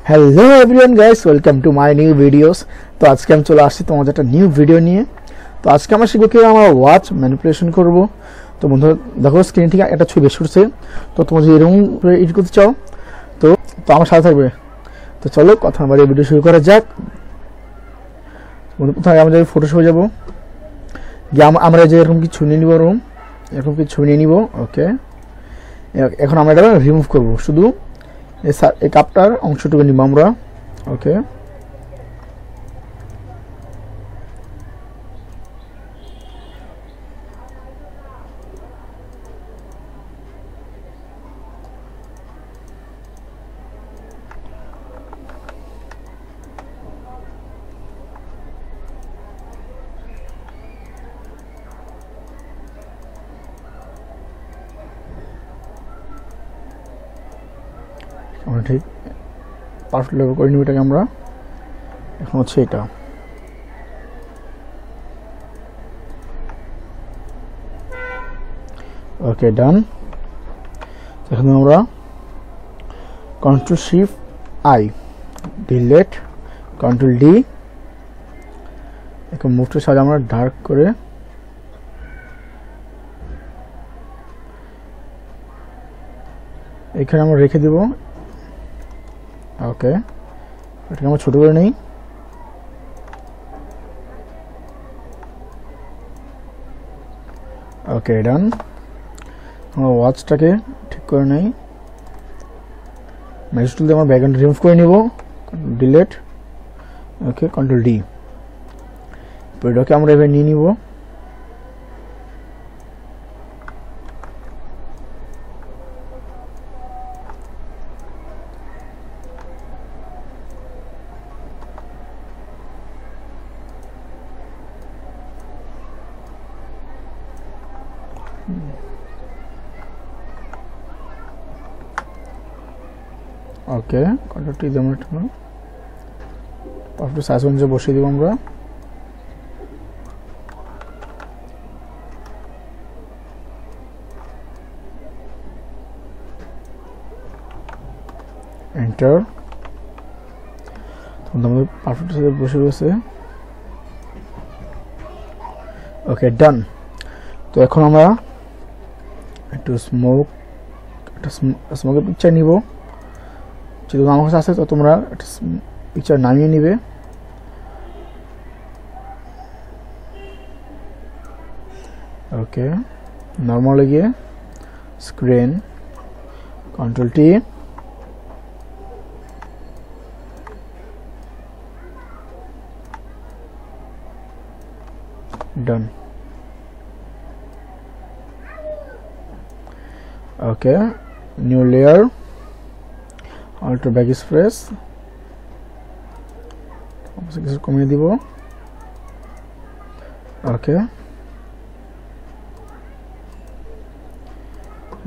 Hello everyone guys, welcome to my new videos. तो आज के हम चले आसছি তোমাদের একটা নিউ ভিডিও নিয়ে। তো আজকে আমরা শিখব কিভাবে আমরা ওয়াচ ম্যানিপুলেশন করব। তো বন্ধুরা দেখো স্ক্রিন থেকে একটা ছবি বের হচ্ছে। তো তোমরা যদি এরকম এডিট করতে চাও তো আমার সাথে থাকবে। তো চলো কথা না বাড়িয়ে ভিডিও শুরু করা যাক। বন্ধু প্রথমে আমরা যাই ফটোশপে যাব, যে আমরা যে এরকম কিছু নিয়ে নিব, এরকম কিছু ছবি নিয়ে নিব। ওকে, এখন আমরা এটা রিমুভ করব, শুধু এই কাপটার অংশটুকু নিব আমরা। ওকে, আমরা ঠিক পারফেক্ট লেভেল করে নিব এটাকে আমরা। এখন হচ্ছে এটা ওকে ডান। এখন আমরা control shift I, delete, control D, এখন মুভটা সাথে আমরা ডার্ক করে এখানে আমরা রেখে দেব। ওকে, এটাকে আমরা ছোট করে নেই। ওকে ডান। আমরা ওয়াচটাকে ঠিক করে নেই, ম্যাজিক টুল দিয়ে আমরা ব্যাকগ্রাউন্ড রিমুভ করে নিব, ডিলিট। ওকে, কন্ট্রোল ডি। এটাকে আমরা এভাবে নিয়ে নিব। ওকে, কন্ট্রোলটি দিয়ে আমরা পারফেক্ট সাইজ অনুযায়ী বসিয়ে দিব আমরা। এন্টার। আমাদের পারফেক্ট সাইজে বসে রয়েছে। ওকে ডান। তো এখন আমরা একটু স্মোকের পিকচার নিব। যদি আমার কাছে আসে তো তোমরা একটা পিকচার নামিয়ে নিবে। ওকে, নর্মালে গিয়ে স্ক্রিন, কন্ট্রোল টি, ডান। ওকে, নিউ লেয়ার, অল্টার ব্যাক স্প্রেস, কিছু কমিয়ে দিব। ওকে,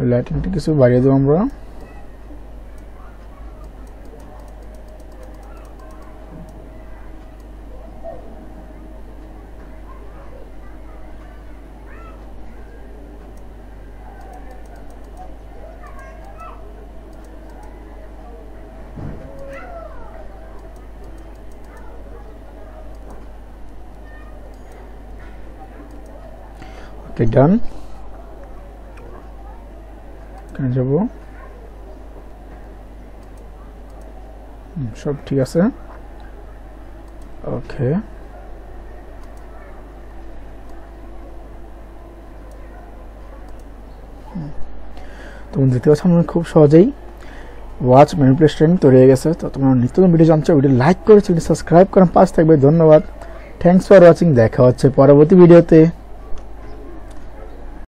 লাইটিংটা কিছু বাড়িয়ে দেবো আমরা। ডান। এখানে যাব, সব ঠিক আছে। ওকে, তোমরা দেখতে পাচ্ছ আমরা খুব সহজেই ওয়াচ ম্যানিপুলেশন তৈরি হয়ে গেছে। তো তোমরা নিত্য ভিডিও জানছো, ভিডিও লাইক করে চ্যানেল সাবস্ক্রাইব করেন, পাশে থাকবে। ধন্যবাদ, থ্যাংকস ফর ওয়াচিং। দেখা হচ্ছে পরবর্তী ভিডিওতে।